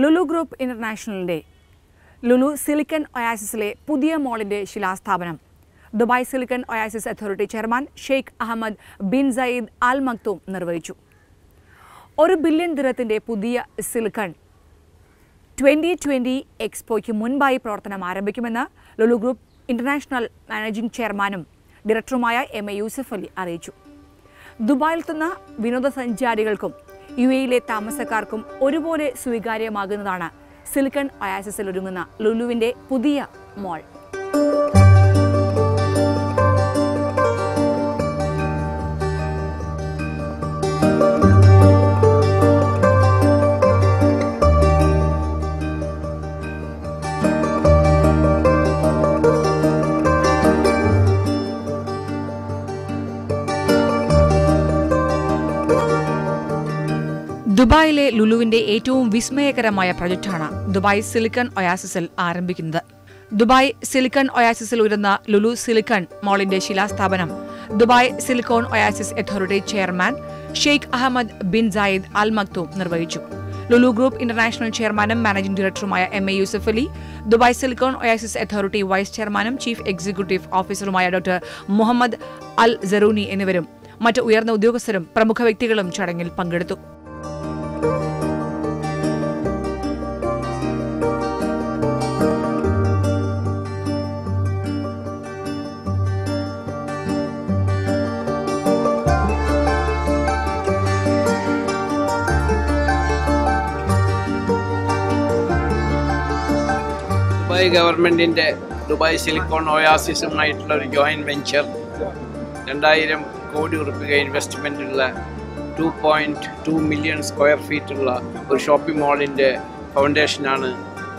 Lulu group ഇന്റർനാഷണലിന്റെ Lulu silicon ഒയാസിസിലെ പുതിയ മോളിന്റെ ശിലാസ്ഥാപനം Dubai silicon oasis authority chairman Sheikh Ahmed bin Saeed Al Maktoum നിർവഹിച്ചു. 1 ബില്യൺ ദിറത്തിന്റെ പുതിയ സിലിക്കൺ 2020 എക്സ്പോയ്ക്ക് മുൻപായി പ്രവർത്തനം ആരംഭിക്കുമെന്ന് ലുലു ഗ്രൂപ്പ് ഇന്റർനാഷണൽ മാനേജിംഗ് ചെയർമാനും ഡയറക്ടറുമായ MA യൂസഫ് അലി അറിയിച്ചു. ദുബായിലെത്തുന്ന വിനോദസഞ്ചാരികൾക്കും UAE താമസക്കാർക്കും ഒരുപോലെ സ്വീകാര്യമാകുന്നതാണ് സിലിക്കൺ ഒയാസിസിൽ ഒരുങ്ങുന്ന ലുലുവിന്റെ പുതിയ മോൾ. ദുബായിലെ ലുലുവിന്റെ ഏറ്റവും വിസ്മയകരമായ പ്രൊജക്ടാണ് ദുബായ് സിലിക്കൺ ഒയാസിസിൽ ആരംഭിക്കുന്നത്. ദുബായ് സിലിക്കൺ ഒയാസിസിൽ ഉയരുന്ന ലുലു സിലിക്കൺ മോളിന്റെ ശിലാസ്ഥാപനം Dubai silicon oasis authority chairman Sheikh Ahmed bin Saeed Al Maktoum നിർവഹിച്ചു. ലുലു ഗ്രൂപ്പ് ഇന്റർനാഷണൽ ചെയർമാനും മാനേജിംഗ് ഡയറക്ടറുമായ MA Yusuff Ali, Dubai silicon oasis authority vice ചെയർമാനും ചീഫ് എക്സിക്യൂട്ടീവ് ഓഫീസറുമായ ഡോക്ടർ മുഹമ്മദ് അൽ സറൂനി എന്നിവരും മറ്റ് ഉയർന്ന ഉദ്യോഗസ്ഥരും പ്രമുഖ വ്യക്തികളും ചടങ്ങിൽ പങ്കെടുത്തു. ദുബായ് ഗവൺമെൻറ്റിൻ്റെ ദുബായ് സിലിക്കോൺ ഒയാസിസുമായിട്ടുള്ള ഒരു ജോയിൻറ്റ് വെഞ്ചർ 2000 കോടി രൂപ ഇൻവെസ്റ്റ്മെൻറ്റുള്ള 2.2 മില്യൺ സ്ക്വയർ ഫീറ്റുള്ള ഒരു ഷോപ്പിംഗ് മാളിൻ്റെ ഫൗണ്ടേഷനാണ്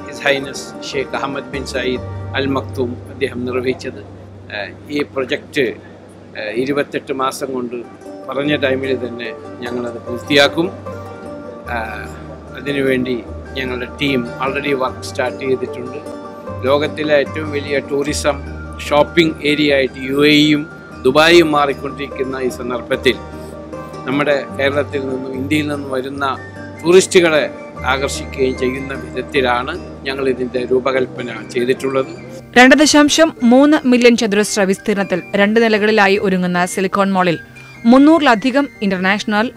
His Highness Sheikh Ahmed bin Saeed Al Maktoum അദ്ദേഹം നിർവഹിച്ചത്. ഈ പ്രൊജക്റ്റ് 28 മാസം കൊണ്ട് പറഞ്ഞ ടൈമിൽ തന്നെ ഞങ്ങളത് പൂർത്തിയാക്കും. അതിനുവേണ്ടി ഞങ്ങളുടെ ടീം ഓൾറെഡി വർക്ക് സ്റ്റാർട്ട് ചെയ്തിട്ടുണ്ട്. ലോകത്തിലെ ഏറ്റവും വലിയ ടൂറിസം ഷോപ്പിംഗ് ഏരിയ ആയിട്ട് UAEയും ദുബായും മാറിക്കൊണ്ടിരിക്കുന്ന ഈ സന്ദർഭത്തിൽ നമ്മുടെ കേരളത്തിൽ നിന്നും ഇന്ത്യയിൽ നിന്നും വരുന്ന ടൂറിസ്റ്റുകളെ ആകർഷിക്കുകയും ചെയ്യുന്ന വിധത്തിലാണ് ഞങ്ങൾ ഇതിൻ്റെ രൂപകൽപ്പന ചെയ്തിട്ടുള്ളത്. 2.3 മില്യൺ ചതുരശ്ര വിസ്തീർണത്തിൽ 2 നിലകളിലായി ഒരുങ്ങുന്ന സിലിക്കോൺ മോളിൽ 300-ലധികം ഇന്റർനാഷണൽ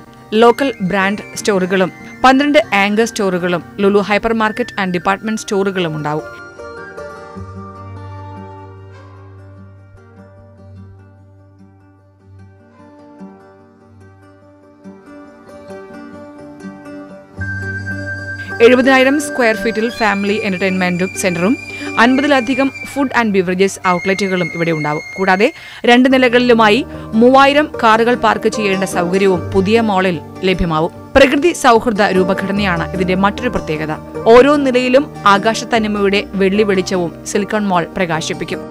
ലോക്കൽ ബ്രാൻഡ് സ്റ്റോറുകളും 12 ആങ്കർ സ്റ്റോറുകളും Lulu hypermarket and department സ്റ്റോറുകളും ഉണ്ടാവും. സ്ക്വയർ ഫീറ്റിൽ ഫാമിലി എന്റർടൈൻമെന്റ് സെന്ററും 50-ലധികം ഫുഡ് ആൻഡ് ബിവറേജസ് ഔട്ട്ലെറ്റുകളും ഇവിടെ ഉണ്ടാവും. കൂടാതെ 2 നിലകളിലുമായി 3000 കാറുകൾ പാർക്ക് ചെയ്യേണ്ട സൗകര്യവും പുതിയ മോളിൽ ലഭ്യമാവും. പ്രകൃതി സൗഹൃദ രൂപഘടനയാണ് ഇതിന്റെ മറ്റൊരു പ്രത്യേകത. ഓരോ നിലയിലും ആകാശത്തനിമയുടെ വെള്ളി വെളിച്ചവും സിലിക്കൺ മോൾ പ്രകാശിപ്പിക്കും.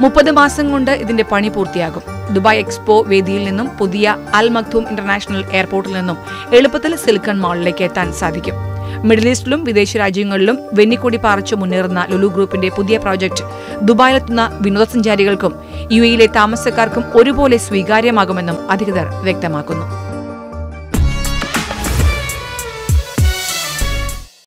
മുപ്പത് മാസം കൊണ്ട് ഇതിന്റെ പണി പൂർത്തിയാകും. ദുബായ് എക്സ്പോ വേദിയിൽ നിന്നും പുതിയ അൽ മക്തൂം ഇന്റർനാഷണൽ എയർപോർട്ടിൽ നിന്നും എളുപ്പത്തിൽ സിലിക്കൺ മാളിലേക്ക് എത്താൻ സാധിക്കും. മിഡിൽ ഈസ്റ്റിലും വിദേശ രാജ്യങ്ങളിലും വെന്നിക്കൊടി പാറിച്ചു മുന്നേറുന്ന ലുലു ഗ്രൂപ്പിന്റെ പുതിയ പ്രോജക്ട് ദുബായിലെത്തുന്ന വിനോദസഞ്ചാരികൾക്കും UAE താമസക്കാർക്കും ഒരുപോലെ സ്വീകാര്യമാകുമെന്നും അധികൃതർ വ്യക്തമാക്കുന്നു.